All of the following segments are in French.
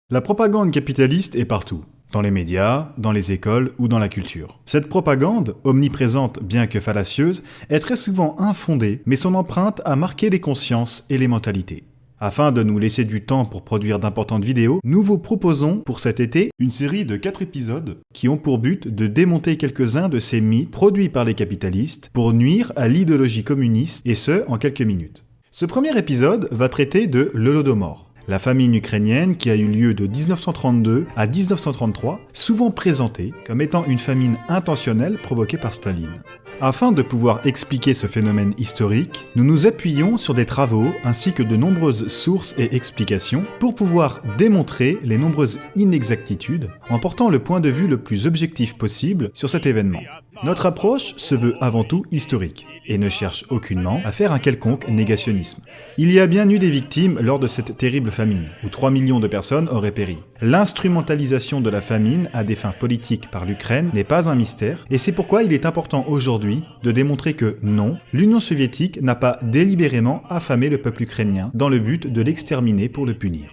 La propagande capitaliste est partout, dans les médias, dans les écoles ou dans la culture. Cette propagande, omniprésente bien que fallacieuse, est très souvent infondée, mais son empreinte a marqué les consciences et les mentalités. Afin de nous laisser du temps pour produire d'importantes vidéos, nous vous proposons pour cet été une série de 4 épisodes qui ont pour but de démonter quelques-uns de ces mythes produits par les capitalistes pour nuire à l'idéologie communiste, et ce, en quelques minutes. Ce premier épisode va traiter de l'Holodomor, la famine ukrainienne qui a eu lieu de 1932 à 1933, souvent présentée comme étant une famine intentionnelle provoquée par Staline. Afin de pouvoir expliquer ce phénomène historique, nous nous appuyons sur des travaux ainsi que de nombreuses sources et explications pour pouvoir démontrer les nombreuses inexactitudes en portant le point de vue le plus objectif possible sur cet événement. Notre approche se veut avant tout historique et ne cherche aucunement à faire un quelconque négationnisme. Il y a bien eu des victimes lors de cette terrible famine, où 3 millions de personnes auraient péri. L'instrumentalisation de la famine à des fins politiques par l'Ukraine n'est pas un mystère, et c'est pourquoi il est important aujourd'hui de démontrer que non, l'Union soviétique n'a pas délibérément affamé le peuple ukrainien dans le but de l'exterminer pour le punir.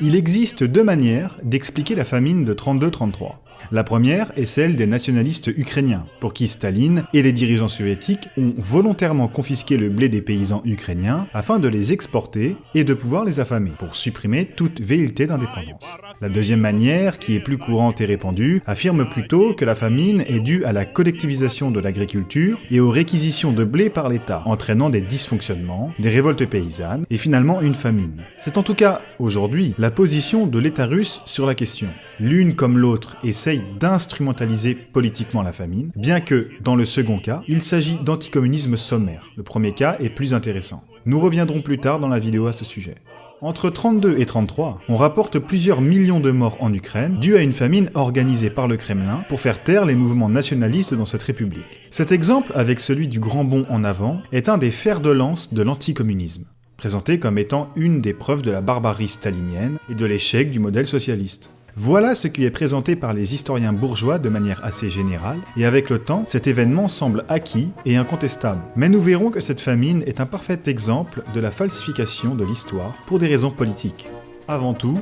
Il existe deux manières d'expliquer la famine de 32-33. La première est celle des nationalistes ukrainiens, pour qui Staline et les dirigeants soviétiques ont volontairement confisqué le blé des paysans ukrainiens afin de les exporter et de pouvoir les affamer, pour supprimer toute velléité d'indépendance. La deuxième manière, qui est plus courante et répandue, affirme plutôt que la famine est due à la collectivisation de l'agriculture et aux réquisitions de blé par l'État, entraînant des dysfonctionnements, des révoltes paysannes et finalement une famine. C'est en tout cas, aujourd'hui, la position de l'État russe sur la question. L'une comme l'autre essaye d'instrumentaliser politiquement la famine, bien que, dans le second cas, il s'agit d'anticommunisme sommaire. Le premier cas est plus intéressant. Nous reviendrons plus tard dans la vidéo à ce sujet. Entre 32 et 33, on rapporte plusieurs millions de morts en Ukraine, dû à une famine organisée par le Kremlin pour faire taire les mouvements nationalistes dans cette république. Cet exemple, avec celui du grand bond en avant, est un des fers de lance de l'anticommunisme, présenté comme étant une des preuves de la barbarie stalinienne et de l'échec du modèle socialiste. Voilà ce qui est présenté par les historiens bourgeois de manière assez générale, et avec le temps, cet événement semble acquis et incontestable. Mais nous verrons que cette famine est un parfait exemple de la falsification de l'histoire pour des raisons politiques. Avant tout,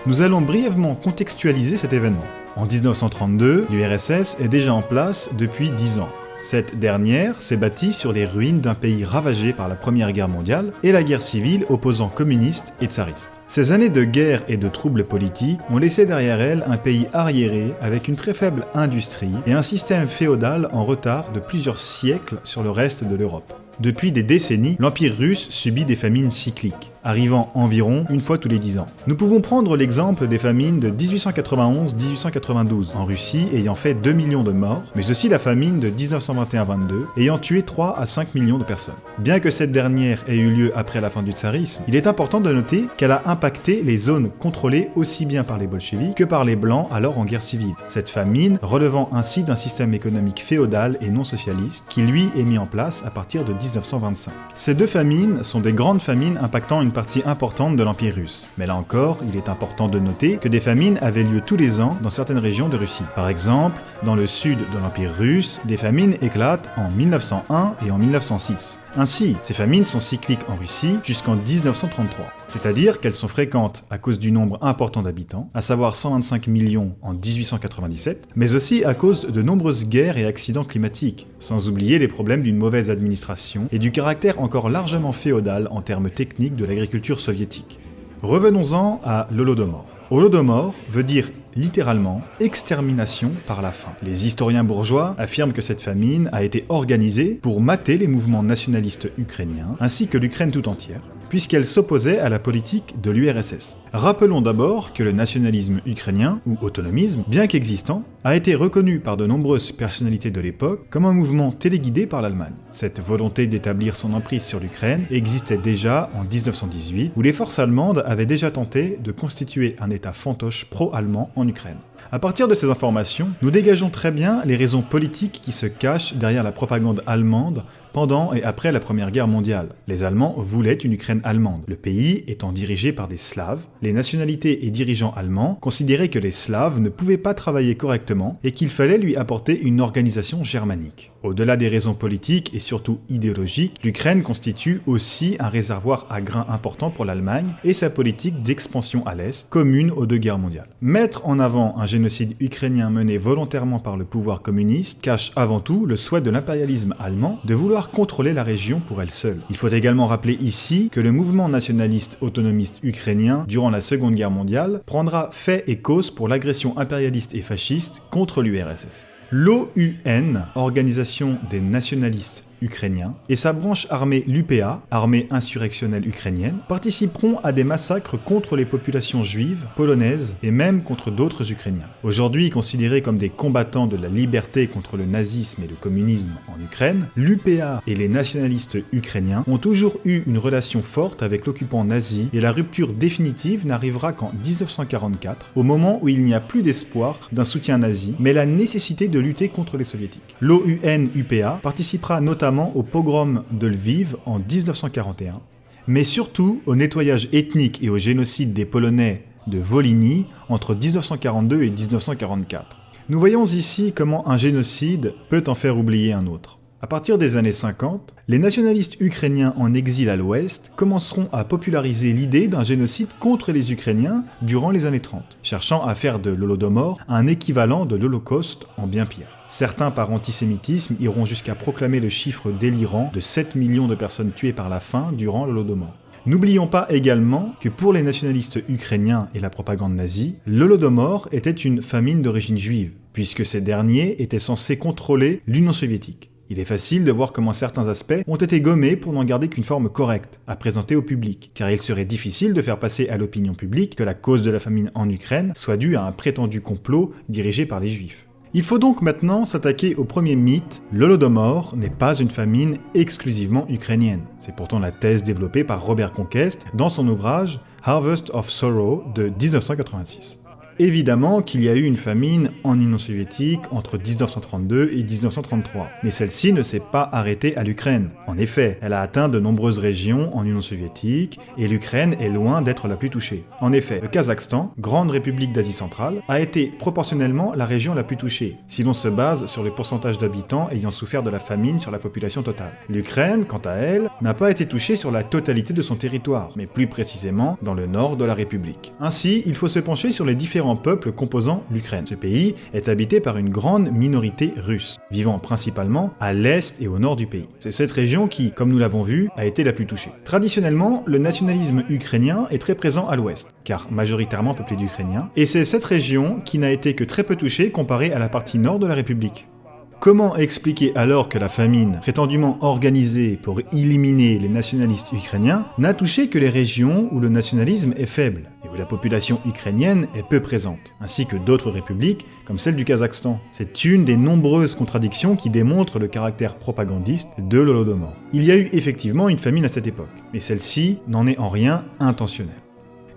nous allons brièvement contextualiser cet événement. En 1932, l'URSS est déjà en place depuis 10 ans. Cette dernière s'est bâtie sur les ruines d'un pays ravagé par la Première Guerre mondiale et la guerre civile opposant communistes et tsaristes. Ces années de guerre et de troubles politiques ont laissé derrière elles un pays arriéré avec une très faible industrie et un système féodal en retard de plusieurs siècles sur le reste de l'Europe. Depuis des décennies, l'Empire russe subit des famines cycliques, arrivant environ une fois tous les 10 ans. Nous pouvons prendre l'exemple des famines de 1891-1892 en Russie ayant fait 2 millions de morts, mais aussi la famine de 1921-22 ayant tué 3 à 5 millions de personnes. Bien que cette dernière ait eu lieu après la fin du tsarisme, il est important de noter qu'elle a impacté les zones contrôlées aussi bien par les bolcheviks que par les blancs alors en guerre civile. Cette famine relevant ainsi d'un système économique féodal et non socialiste qui lui est mis en place à partir de 1925. Ces deux famines sont des grandes famines impactant une partie importante de l'Empire russe. Mais là encore, il est important de noter que des famines avaient lieu tous les ans dans certaines régions de Russie. Par exemple, dans le sud de l'Empire russe, des famines éclatent en 1901 et en 1906. Ainsi, ces famines sont cycliques en Russie jusqu'en 1933, c'est-à-dire qu'elles sont fréquentes à cause du nombre important d'habitants, à savoir 125 millions en 1897, mais aussi à cause de nombreuses guerres et accidents climatiques, sans oublier les problèmes d'une mauvaise administration et du caractère encore largement féodal en termes techniques de l'agriculture soviétique. Revenons-en à l'Holodomor. Holodomor veut dire littéralement « extermination par la faim ». Les historiens bourgeois affirment que cette famine a été organisée pour mater les mouvements nationalistes ukrainiens, ainsi que l'Ukraine tout entière, puisqu'elle s'opposait à la politique de l'URSS. Rappelons d'abord que le nationalisme ukrainien, ou autonomisme, bien qu'existant, a été reconnu par de nombreuses personnalités de l'époque comme un mouvement téléguidé par l'Allemagne. Cette volonté d'établir son emprise sur l'Ukraine existait déjà en 1918, où les forces allemandes avaient déjà tenté de constituer un État fantoche pro-allemand en Ukraine. À partir de ces informations, nous dégageons très bien les raisons politiques qui se cachent derrière la propagande allemande pendant et après la Première Guerre mondiale. Les Allemands voulaient une Ukraine allemande. Le pays étant dirigé par des Slaves, les nationalités et dirigeants allemands considéraient que les Slaves ne pouvaient pas travailler correctement et qu'il fallait lui apporter une organisation germanique. Au-delà des raisons politiques et surtout idéologiques, l'Ukraine constitue aussi un réservoir à grains important pour l'Allemagne et sa politique d'expansion à l'Est, commune aux deux guerres mondiales. Mettre en avant un génocide ukrainien mené volontairement par le pouvoir communiste cache avant tout le souhait de l'impérialisme allemand de vouloir contrôler la région pour elle seule. Il faut également rappeler ici que le mouvement nationaliste autonomiste ukrainien, durant la Seconde Guerre mondiale, prendra fait et cause pour l'agression impérialiste et fasciste contre l'URSS. L'OUN, Organisation des nationalistes ukrainiens, et sa branche armée l'UPA, armée insurrectionnelle ukrainienne, participeront à des massacres contre les populations juives, polonaises et même contre d'autres Ukrainiens. Aujourd'hui considérés comme des combattants de la liberté contre le nazisme et le communisme en Ukraine, l'UPA et les nationalistes ukrainiens ont toujours eu une relation forte avec l'occupant nazi et la rupture définitive n'arrivera qu'en 1944, au moment où il n'y a plus d'espoir d'un soutien nazi, mais la nécessité de lutter contre les soviétiques. L'OUN-UPA participera notamment au pogrom de Lviv en 1941, mais surtout au nettoyage ethnique et au génocide des Polonais de Volhynie entre 1942 et 1944. Nous voyons ici comment un génocide peut en faire oublier un autre. À partir des années 50, les nationalistes ukrainiens en exil à l'Ouest commenceront à populariser l'idée d'un génocide contre les Ukrainiens durant les années 30, cherchant à faire de l'Holodomor un équivalent de l'Holocauste en bien pire. Certains par antisémitisme iront jusqu'à proclamer le chiffre délirant de 7 millions de personnes tuées par la faim durant l'Holodomor. N'oublions pas également que pour les nationalistes ukrainiens et la propagande nazie, l'Holodomor était une famine d'origine juive, puisque ces derniers étaient censés contrôler l'Union soviétique. Il est facile de voir comment certains aspects ont été gommés pour n'en garder qu'une forme correcte à présenter au public, car il serait difficile de faire passer à l'opinion publique que la cause de la famine en Ukraine soit due à un prétendu complot dirigé par les Juifs. Il faut donc maintenant s'attaquer au premier mythe, l'Holodomor n'est pas une famine exclusivement ukrainienne. C'est pourtant la thèse développée par Robert Conquest dans son ouvrage Harvest of Sorrow de 1986. Évidemment qu'il y a eu une famine en Union soviétique entre 1932 et 1933, mais celle-ci ne s'est pas arrêtée à l'Ukraine. En effet, elle a atteint de nombreuses régions en Union soviétique, et l'Ukraine est loin d'être la plus touchée. En effet, le Kazakhstan, grande république d'Asie centrale, a été proportionnellement la région la plus touchée, si l'on se base sur le pourcentage d'habitants ayant souffert de la famine sur la population totale. L'Ukraine, quant à elle, n'a pas été touchée sur la totalité de son territoire, mais plus précisément dans le nord de la République. Ainsi, il faut se pencher sur les différents peuples composant l'Ukraine. Ce pays est habité par une grande minorité russe, vivant principalement à l'est et au nord du pays. C'est cette région qui, comme nous l'avons vu, a été la plus touchée. Traditionnellement, le nationalisme ukrainien est très présent à l'ouest, car majoritairement peuplé d'Ukrainiens, et c'est cette région qui n'a été que très peu touchée comparée à la partie nord de la République. Comment expliquer alors que la famine, prétendument organisée pour éliminer les nationalistes ukrainiens, n'a touché que les régions où le nationalisme est faible et où la population ukrainienne est peu présente, ainsi que d'autres républiques comme celle du Kazakhstan? C'est une des nombreuses contradictions qui démontrent le caractère propagandiste de l'Holodomor. Il y a eu effectivement une famine à cette époque, mais celle-ci n'en est en rien intentionnelle.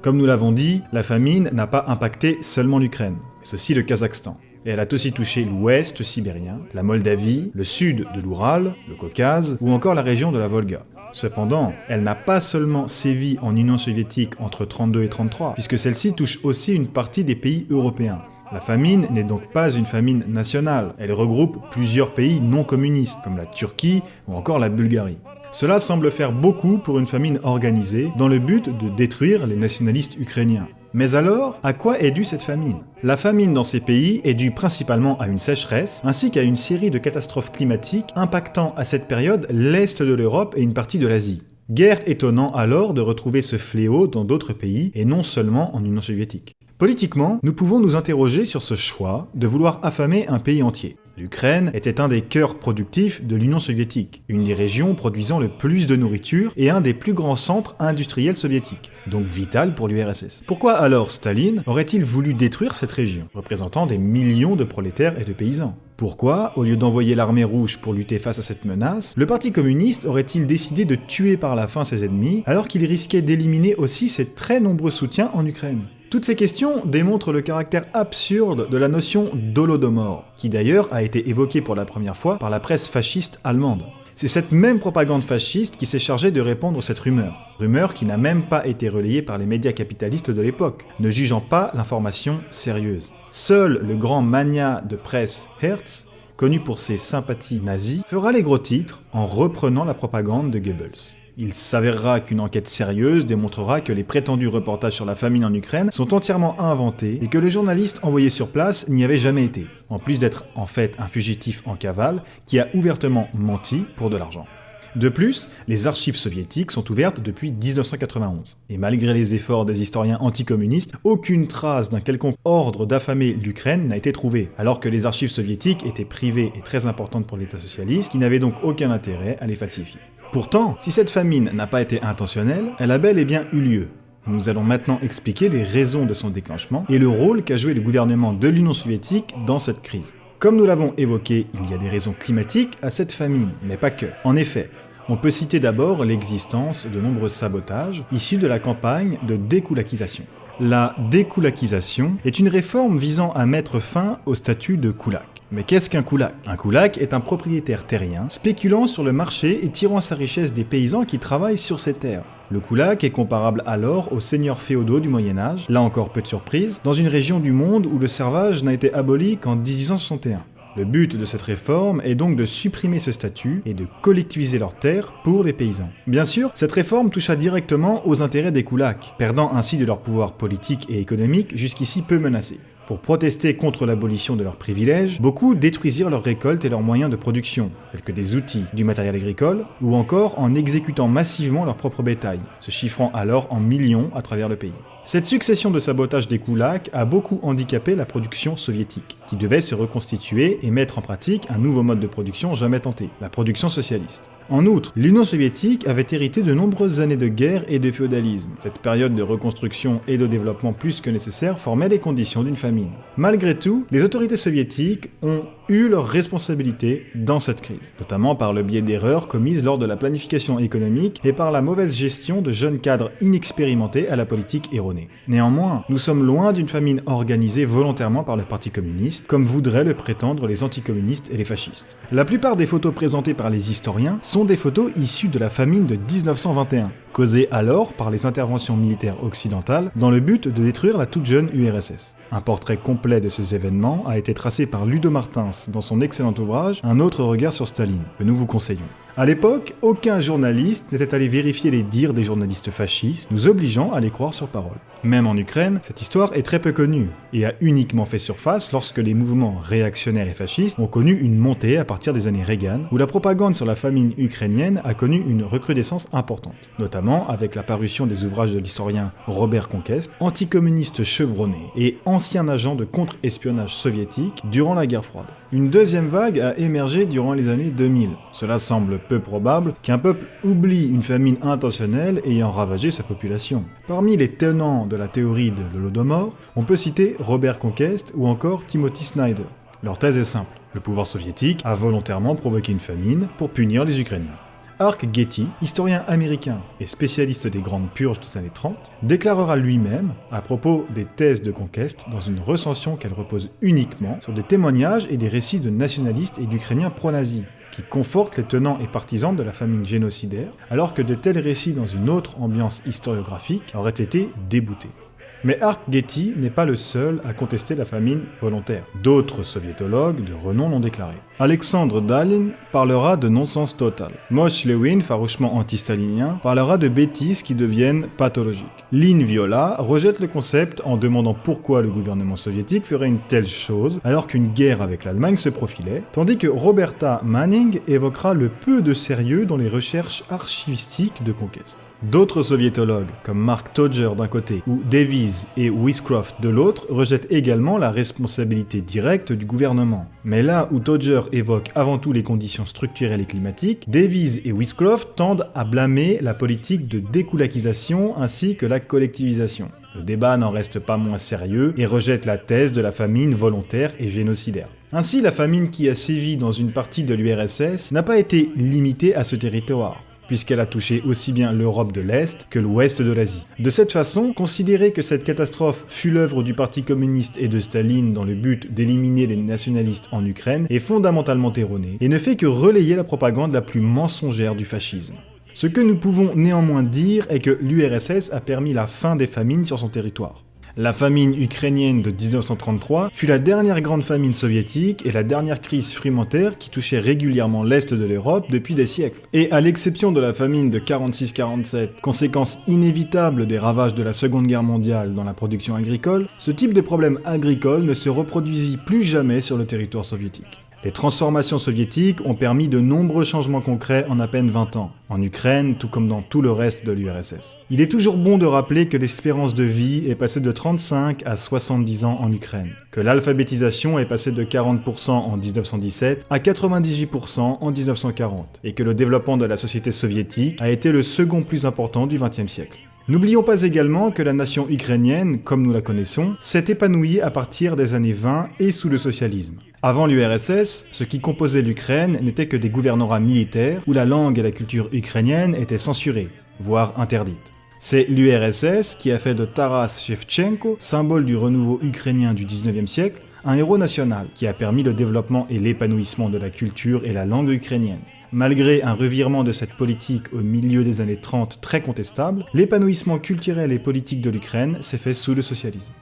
Comme nous l'avons dit, la famine n'a pas impacté seulement l'Ukraine, mais aussi le Kazakhstan. Et elle a aussi touché l'ouest sibérien, la Moldavie, le sud de l'Oural, le Caucase ou encore la région de la Volga. Cependant, elle n'a pas seulement sévi en Union soviétique entre 1932 et 1933, puisque celle-ci touche aussi une partie des pays européens. La famine n'est donc pas une famine nationale, elle regroupe plusieurs pays non communistes, comme la Turquie ou encore la Bulgarie. Cela semble faire beaucoup pour une famine organisée, dans le but de détruire les nationalistes ukrainiens. Mais alors, à quoi est due cette famine? La famine dans ces pays est due principalement à une sécheresse, ainsi qu'à une série de catastrophes climatiques impactant à cette période l'Est de l'Europe et une partie de l'Asie. Guère étonnant alors de retrouver ce fléau dans d'autres pays, et non seulement en Union soviétique. Politiquement, nous pouvons nous interroger sur ce choix de vouloir affamer un pays entier. L'Ukraine était un des cœurs productifs de l'Union soviétique, une des régions produisant le plus de nourriture et un des plus grands centres industriels soviétiques, donc vital pour l'URSS. Pourquoi alors Staline aurait-il voulu détruire cette région, représentant des millions de prolétaires et de paysans? Pourquoi, au lieu d'envoyer l'armée rouge pour lutter face à cette menace, le Parti communiste aurait-il décidé de tuer par la faim ses ennemis, alors qu'il risquait d'éliminer aussi ses très nombreux soutiens en Ukraine? Toutes ces questions démontrent le caractère absurde de la notion d'Holodomor, qui d'ailleurs a été évoquée pour la première fois par la presse fasciste allemande. C'est cette même propagande fasciste qui s'est chargée de répandre cette rumeur qui n'a même pas été relayée par les médias capitalistes de l'époque, ne jugeant pas l'information sérieuse. Seul le grand magnat de presse Hertz, connu pour ses sympathies nazies, fera les gros titres en reprenant la propagande de Goebbels. Il s'avérera qu'une enquête sérieuse démontrera que les prétendus reportages sur la famine en Ukraine sont entièrement inventés et que le journaliste envoyé sur place n'y avait jamais été, en plus d'être en fait un fugitif en cavale qui a ouvertement menti pour de l'argent. De plus, les archives soviétiques sont ouvertes depuis 1991, et malgré les efforts des historiens anticommunistes, aucune trace d'un quelconque ordre d'affamer l'Ukraine n'a été trouvée, alors que les archives soviétiques étaient privées et très importantes pour l'État socialiste, qui n'avait donc aucun intérêt à les falsifier. Pourtant, si cette famine n'a pas été intentionnelle, elle a bel et bien eu lieu. Nous allons maintenant expliquer les raisons de son déclenchement et le rôle qu'a joué le gouvernement de l'Union soviétique dans cette crise. Comme nous l'avons évoqué, il y a des raisons climatiques à cette famine, mais pas que. En effet, on peut citer d'abord l'existence de nombreux sabotages issus de la campagne de dékoulakisation. La dékoulakisation est une réforme visant à mettre fin au statut de koulak. Mais qu'est-ce qu'un koulak ? Un koulak est un propriétaire terrien spéculant sur le marché et tirant sa richesse des paysans qui travaillent sur ses terres. Le koulak est comparable alors aux seigneurs féodaux du Moyen-Âge, là encore peu de surprise, dans une région du monde où le servage n'a été aboli qu'en 1861. Le but de cette réforme est donc de supprimer ce statut et de collectiviser leurs terres pour les paysans. Bien sûr, cette réforme toucha directement aux intérêts des koulaks, perdant ainsi de leur pouvoir politique et économique jusqu'ici peu menacé. Pour protester contre l'abolition de leurs privilèges, beaucoup détruisirent leurs récoltes et leurs moyens de production, tels que des outils, du matériel agricole, ou encore en exécutant massivement leur propre bétail, se chiffrant alors en millions à travers le pays. Cette succession de sabotages des koulaks a beaucoup handicapé la production soviétique, qui devait se reconstituer et mettre en pratique un nouveau mode de production jamais tenté, la production socialiste. En outre, l'Union soviétique avait hérité de nombreuses années de guerre et de féodalisme. Cette période de reconstruction et de développement plus que nécessaire formait les conditions d'une famine. Malgré tout, les autorités soviétiques ont eu leur responsabilité dans cette crise, notamment par le biais d'erreurs commises lors de la planification économique et par la mauvaise gestion de jeunes cadres inexpérimentés à la politique erronée. Néanmoins, nous sommes loin d'une famine organisée volontairement par le Parti communiste, comme voudraient le prétendre les anticommunistes et les fascistes. La plupart des photos présentées par les historiens sont des photos issues de la famine de 1921, causée alors par les interventions militaires occidentales dans le but de détruire la toute jeune URSS. Un portrait complet de ces événements a été tracé par Ludo Martins dans son excellent ouvrage Un autre regard sur Staline, que nous vous conseillons. À l'époque, aucun journaliste n'était allé vérifier les dires des journalistes fascistes, nous obligeant à les croire sur parole. Même en Ukraine, cette histoire est très peu connue, et a uniquement fait surface lorsque les mouvements réactionnaires et fascistes ont connu une montée à partir des années Reagan, où la propagande sur la famine ukrainienne a connu une recrudescence importante, notamment avec la parution des ouvrages de l'historien Robert Conquest, anticommuniste chevronné et ancien agent de contre-espionnage soviétique durant la guerre froide. Une deuxième vague a émergé durant les années 2000. Cela semble peu probable qu'un peuple oublie une famine intentionnelle ayant ravagé sa population. Parmi les tenants de la théorie de l'Holodomor, on peut citer Robert Conquest ou encore Timothy Snyder. Leur thèse est simple. Le pouvoir soviétique a volontairement provoqué une famine pour punir les Ukrainiens. Ark Getty, historien américain et spécialiste des grandes purges des années 30, déclarera lui-même, à propos des thèses de Conquest, dans une recension qu'elle repose uniquement sur des témoignages et des récits de nationalistes et d'Ukrainiens pro-nazis, qui confortent les tenants et partisans de la famine génocidaire, alors que de tels récits dans une autre ambiance historiographique auraient été déboutés. Mais Ark Getty n'est pas le seul à contester la famine volontaire. D'autres soviétologues de renom l'ont déclaré. Alexandre Dalin parlera de non-sens total. Moshe Lewin, farouchement anti-stalinien, parlera de bêtises qui deviennent pathologiques. Lynn Viola rejette le concept en demandant pourquoi le gouvernement soviétique ferait une telle chose alors qu'une guerre avec l'Allemagne se profilait, tandis que Roberta Manning évoquera le peu de sérieux dans les recherches archivistiques de Conquest. D'autres soviétologues, comme Mark Todger d'un côté ou Davies et Wiscroft de l'autre, rejettent également la responsabilité directe du gouvernement. Mais là où Todger évoque avant tout les conditions structurelles et climatiques, Davies et Wiscroft tendent à blâmer la politique de dékoulakisation ainsi que la collectivisation. Le débat n'en reste pas moins sérieux et rejette la thèse de la famine volontaire et génocidaire. Ainsi, la famine qui a sévi dans une partie de l'URSS n'a pas été limitée à ce territoire. puisqu'elle a touché aussi bien l'Europe de l'Est que l'Ouest de l'Asie. De cette façon, considérer que cette catastrophe fut l'œuvre du Parti communiste et de Staline dans le but d'éliminer les nationalistes en Ukraine est fondamentalement erroné et ne fait que relayer la propagande la plus mensongère du fascisme. Ce que nous pouvons néanmoins dire est que l'URSS a permis la fin des famines sur son territoire. La famine ukrainienne de 1933 fut la dernière grande famine soviétique et la dernière crise frumentaire qui touchait régulièrement l'Est de l'Europe depuis des siècles. Et à l'exception de la famine de 46-47, conséquence inévitable des ravages de la Seconde Guerre mondiale dans la production agricole, ce type de problème agricole ne se reproduisit plus jamais sur le territoire soviétique. Les transformations soviétiques ont permis de nombreux changements concrets en à peine 20 ans, en Ukraine tout comme dans tout le reste de l'URSS. Il est toujours bon de rappeler que l'espérance de vie est passée de 35 à 70 ans en Ukraine, que l'alphabétisation est passée de 40% en 1917 à 98% en 1940, et que le développement de la société soviétique a été le second plus important du XXe siècle. N'oublions pas également que la nation ukrainienne, comme nous la connaissons, s'est épanouie à partir des années 20 et sous le socialisme. Avant l'URSS, ce qui composait l'Ukraine n'était que des gouvernorats militaires où la langue et la culture ukrainienne étaient censurées, voire interdites. C'est l'URSS qui a fait de Taras Shevchenko, symbole du renouveau ukrainien du 19e siècle, un héros national qui a permis le développement et l'épanouissement de la culture et la langue ukrainienne. Malgré un revirement de cette politique au milieu des années 30 très contestable, l'épanouissement culturel et politique de l'Ukraine s'est fait sous le socialisme.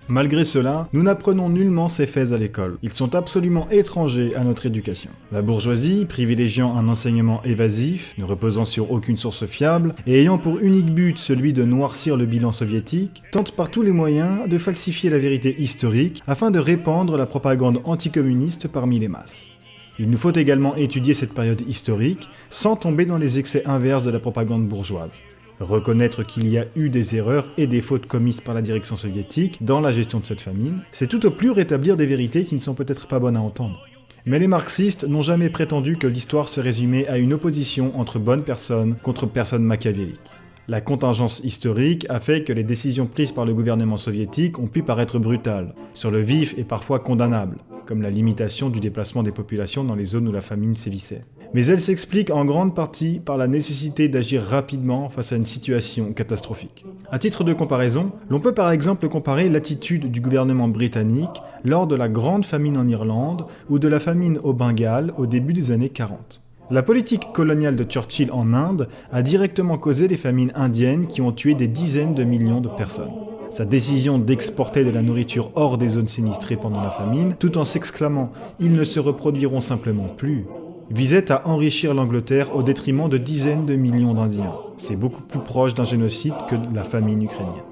Malgré cela, nous n'apprenons nullement ces faits à l'école. Ils sont absolument étrangers à notre éducation. La bourgeoisie, privilégiant un enseignement évasif, ne reposant sur aucune source fiable, et ayant pour unique but celui de noircir le bilan soviétique, tente par tous les moyens de falsifier la vérité historique afin de répandre la propagande anticommuniste parmi les masses. Il nous faut également étudier cette période historique sans tomber dans les excès inverses de la propagande bourgeoise. Reconnaître qu'il y a eu des erreurs et des fautes commises par la direction soviétique dans la gestion de cette famine, c'est tout au plus rétablir des vérités qui ne sont peut-être pas bonnes à entendre. Mais les marxistes n'ont jamais prétendu que l'histoire se résumait à une opposition entre bonnes personnes contre personnes machiavéliques. La contingence historique a fait que les décisions prises par le gouvernement soviétique ont pu paraître brutales, sur le vif et parfois condamnables, comme la limitation du déplacement des populations dans les zones où la famine sévissait. Mais elle s'explique en grande partie par la nécessité d'agir rapidement face à une situation catastrophique. À titre de comparaison, l'on peut par exemple comparer l'attitude du gouvernement britannique lors de la grande famine en Irlande ou de la famine au Bengale au début des années 40. La politique coloniale de Churchill en Inde a directement causé les famines indiennes qui ont tué des dizaines de millions de personnes. Sa décision d'exporter de la nourriture hors des zones sinistrées pendant la famine, tout en s'exclamant « ils ne se reproduiront simplement plus », visait à enrichir l'Angleterre au détriment de dizaines de millions d'Indiens. C'est beaucoup plus proche d'un génocide que de la famine ukrainienne.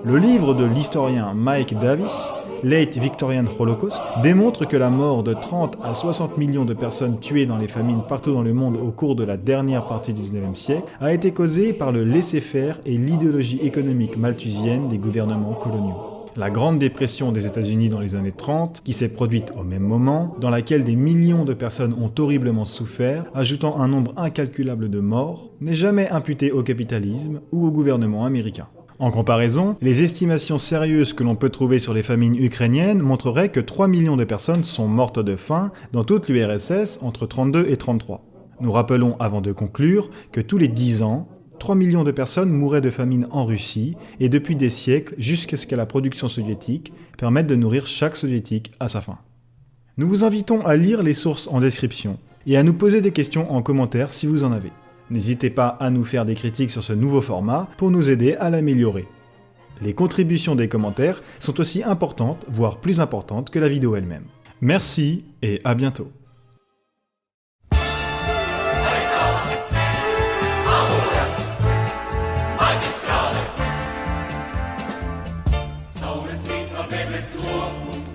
Le livre de l'historien Mike Davis, Late Victorian Holocaust, démontre que la mort de 30 à 60 millions de personnes tuées dans les famines partout dans le monde au cours de la dernière partie du 19e siècle a été causée par le laisser-faire et l'idéologie économique malthusienne des gouvernements coloniaux. La Grande Dépression des États-Unis dans les années 30, qui s'est produite au même moment, dans laquelle des millions de personnes ont horriblement souffert, ajoutant un nombre incalculable de morts, n'est jamais imputée au capitalisme ou au gouvernement américain. En comparaison, les estimations sérieuses que l'on peut trouver sur les famines ukrainiennes montreraient que 3 millions de personnes sont mortes de faim dans toute l'URSS entre 32 et 33. Nous rappelons avant de conclure que tous les 10 ans, 3 millions de personnes mouraient de famine en Russie, et depuis des siècles, jusqu'à ce que la production soviétique permette de nourrir chaque soviétique à sa faim. Nous vous invitons à lire les sources en description, et à nous poser des questions en commentaire si vous en avez. N'hésitez pas à nous faire des critiques sur ce nouveau format pour nous aider à l'améliorer. Les contributions des commentaires sont aussi importantes, voire plus importantes que la vidéo elle-même. Merci et à bientôt. Saules vīna debes loku,